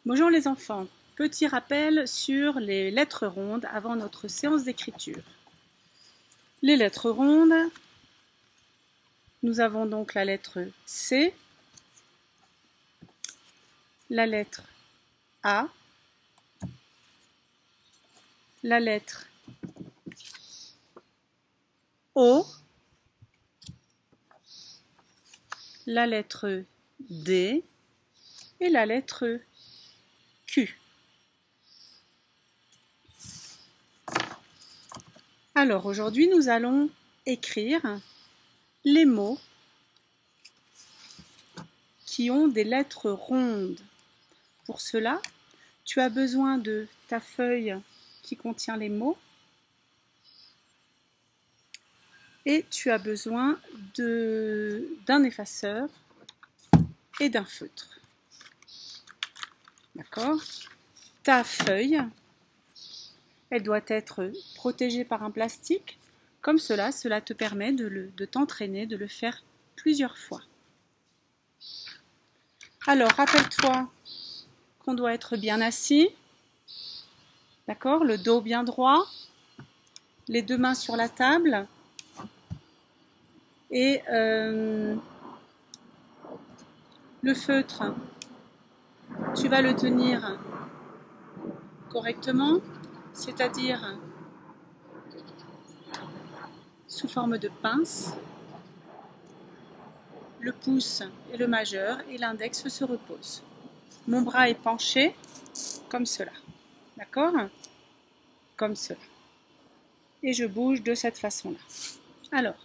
Bonjour les enfants, petit rappel sur les lettres rondes avant notre séance d'écriture. Les lettres rondes, nous avons donc la lettre C, la lettre A, la lettre O, la lettre D et la lettre Q. Alors aujourd'hui, nous allons écrire les mots qui ont des lettres rondes. Pour cela, tu as besoin de ta feuille qui contient les mots et tu as besoin d'un effaceur et d'un feutre. D'accord ? Ta feuille, elle doit être protégée par un plastique. Comme cela te permet de t'entraîner, de le faire plusieurs fois. Alors, rappelle-toi qu'on doit être bien assis. D'accord ? Le dos bien droit. Les deux mains sur la table. Et le feutre, tu vas le tenir correctement, c'est-à-dire sous forme de pince. Le pouce et le majeur et l'index se reposent. Mon bras est penché comme cela, d'accord ? Comme cela. Et je bouge de cette façon-là. Alors,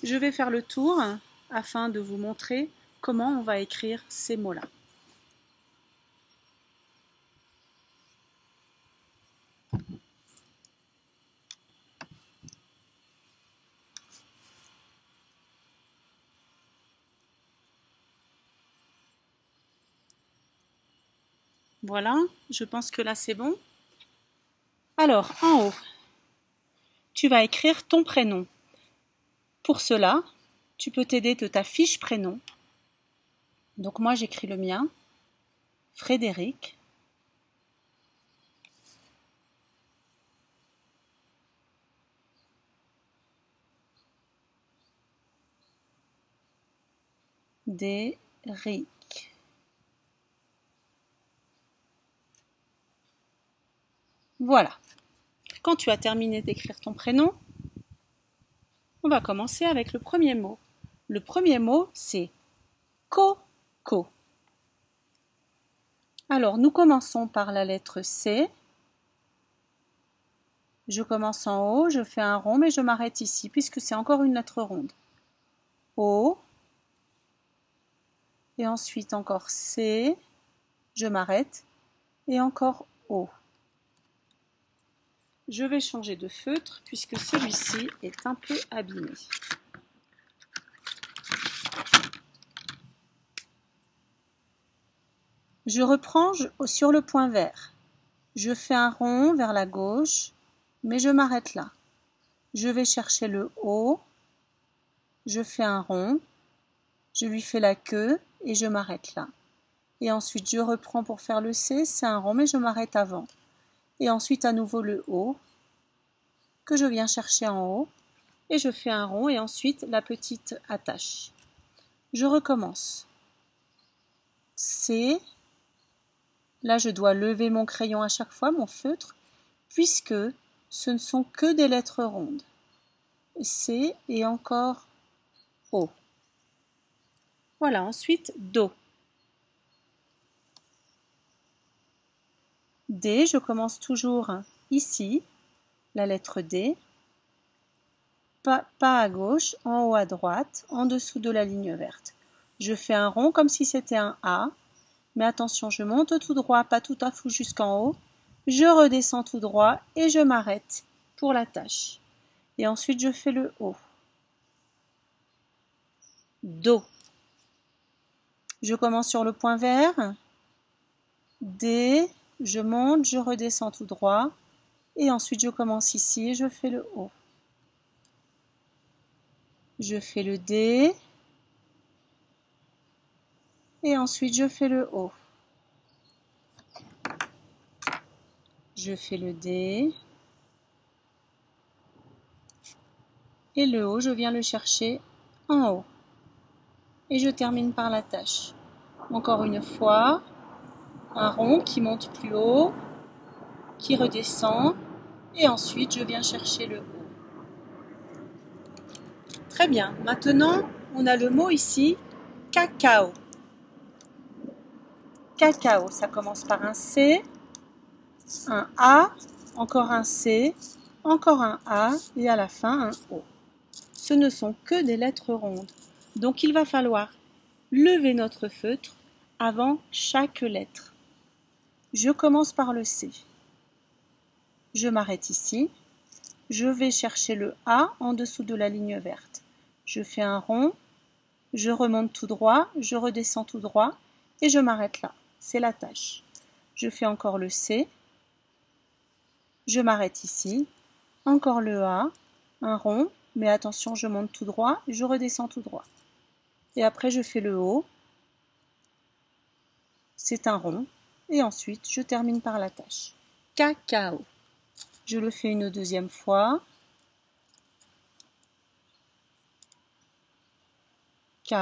je vais faire le tour afin de vous montrer comment on va écrire ces mots-là. Voilà, je pense que là c'est bon. Alors, en haut, tu vas écrire ton prénom. Pour cela, tu peux t'aider de ta fiche prénom. Donc moi j'écris le mien, Frédéric. Déric. Voilà. Quand tu as terminé d'écrire ton prénom, on va commencer avec le premier mot. Le premier mot, c'est coco. Alors, nous commençons par la lettre C. Je commence en haut, je fais un rond, mais je m'arrête ici, puisque c'est encore une lettre ronde. O. Et ensuite encore C. Je m'arrête. Et encore O. Je vais changer de feutre, puisque celui-ci est un peu abîmé. Je reprends sur le point vert. Je fais un rond vers la gauche, mais je m'arrête là. Je vais chercher le O, je fais un rond, je lui fais la queue et je m'arrête là. Et ensuite je reprends pour faire le C, c'est un rond mais je m'arrête avant. Et ensuite à nouveau le O, que je viens chercher en haut, et je fais un rond et ensuite la petite attache. Je recommence. C. Là, je dois lever mon crayon à chaque fois, mon feutre, puisque ce ne sont que des lettres rondes. C et encore O. Voilà, ensuite Do. D, je commence toujours ici, la lettre D. Pas à gauche, en haut à droite, en dessous de la ligne verte. Je fais un rond comme si c'était un A. Mais attention, je monte tout droit, pas tout à fait jusqu'en haut. Je redescends tout droit et je m'arrête pour la tâche. Et ensuite, je fais le O. Do. Je commence sur le point vert. D. Je monte, je redescends tout droit. Et ensuite, je commence ici et je fais le O. Je fais le D. Et ensuite, je fais le O. Je fais le D. Et le O, je viens le chercher en haut. Et je termine par la tâche. Encore une fois, un rond qui monte plus haut, qui redescend, et ensuite je viens chercher le O. Très bien, maintenant on a le mot ici, cacao. Cacao, ça commence par un C, un A, encore un C, encore un A, et à la fin un O. Ce ne sont que des lettres rondes, donc il va falloir lever notre feutre avant chaque lettre. Je commence par le C. Je m'arrête ici. Je vais chercher le A en dessous de la ligne verte. Je fais un rond, je remonte tout droit, je redescends tout droit et je m'arrête là. C'est la tâche. Je fais encore le C. Je m'arrête ici. Encore le A, un rond, mais attention, je monte tout droit, je redescends tout droit. Et après, je fais le O. C'est un rond. Et ensuite, je termine par la tâche. Cacao. Je le fais une deuxième fois. K.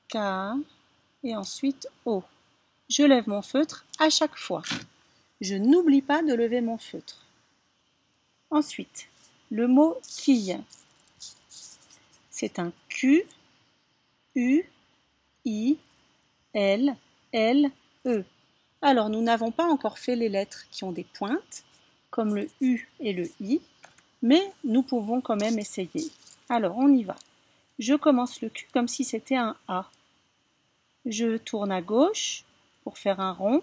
K. Et ensuite O. Je lève mon feutre à chaque fois. Je n'oublie pas de lever mon feutre. Ensuite, le mot quille. C'est un Q, U, I, L, L, E. Alors, nous n'avons pas encore fait les lettres qui ont des pointes, comme le U et le I, mais nous pouvons quand même essayer. Alors, on y va. Je commence le Q comme si c'était un A. Je tourne à gauche pour faire un rond.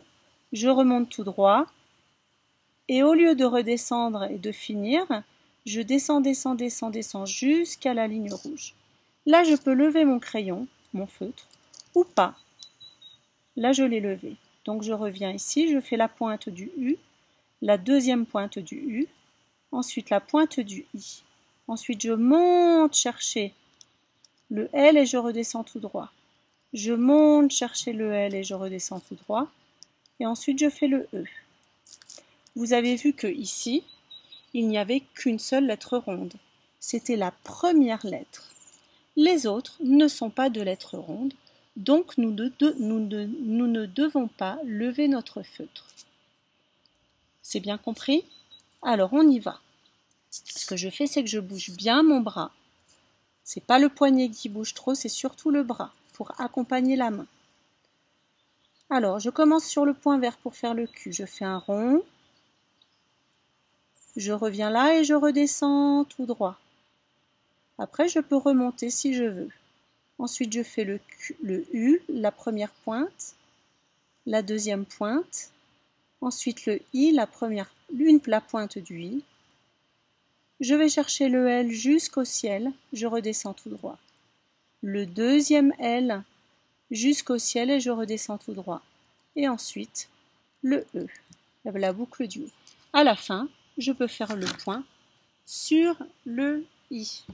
Je remonte tout droit. Et au lieu de redescendre et de finir, je descends, descends, descends, descends jusqu'à la ligne rouge. Là, je peux lever mon crayon, mon feutre, ou pas. Là, je l'ai levé. Donc, je reviens ici, je fais la pointe du U, la deuxième pointe du U, ensuite la pointe du I. Ensuite, je monte chercher le L et je redescends tout droit. Je monte chercher le L et je redescends tout droit. Et ensuite, je fais le E. Vous avez vu que ici, il n'y avait qu'une seule lettre ronde. C'était la première lettre. Les autres ne sont pas de lettres rondes, donc nous ne devons pas lever notre feutre. C'est bien compris? Alors on y va. Ce que je fais, c'est que je bouge bien mon bras. C'est pas le poignet qui bouge trop, c'est surtout le bras pour accompagner la main. Alors, je commence sur le point vert pour faire le Q. Je fais un rond. Je reviens là et je redescends tout droit. Après, je peux remonter si je veux. Ensuite, je fais le U, la première pointe, la deuxième pointe. Ensuite, le I, la pointe du I. Je vais chercher le L jusqu'au ciel. Je redescends tout droit. Le deuxième L jusqu'au ciel et je redescends tout droit. Et ensuite, le E, la boucle du haut. À la fin, je peux faire le point sur le I.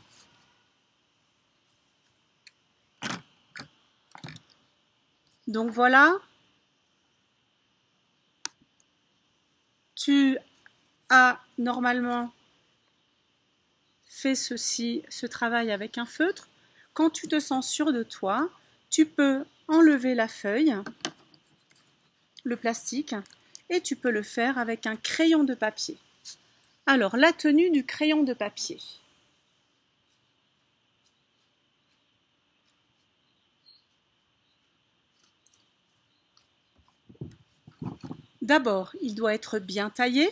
Donc voilà, tu as normalement fait ce travail avec un feutre. Quand tu te sens sûr de toi, tu peux enlever la feuille, le plastique, et tu peux le faire avec un crayon de papier. Alors, la tenue du crayon de papier. D'abord, il doit être bien taillé.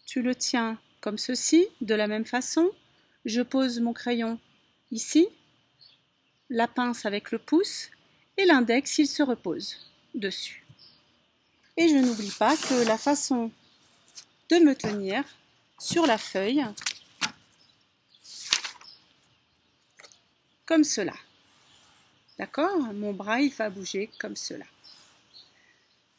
Tu le tiens comme ceci, de la même façon. Je pose mon crayon ici, la pince avec le pouce et l'index, il se repose dessus. Et je n'oublie pas que la façon de me tenir sur la feuille, comme cela. D'accord? Mon bras, il va bouger comme cela.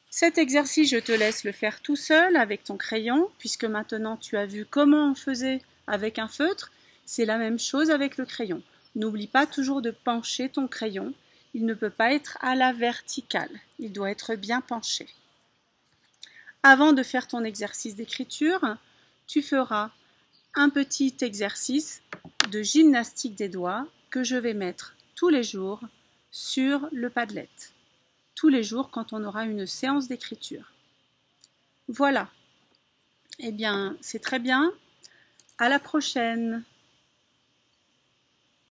Cet exercice, je te laisse le faire tout seul avec ton crayon, puisque maintenant tu as vu comment on faisait avec un feutre. C'est la même chose avec le crayon. N'oublie pas toujours de pencher ton crayon. Il ne peut pas être à la verticale. Il doit être bien penché. Avant de faire ton exercice d'écriture, tu feras un petit exercice de gymnastique des doigts que je vais mettre tous les jours sur le Padlet. Tous les jours quand on aura une séance d'écriture. Voilà. Eh bien, c'est très bien. À la prochaine.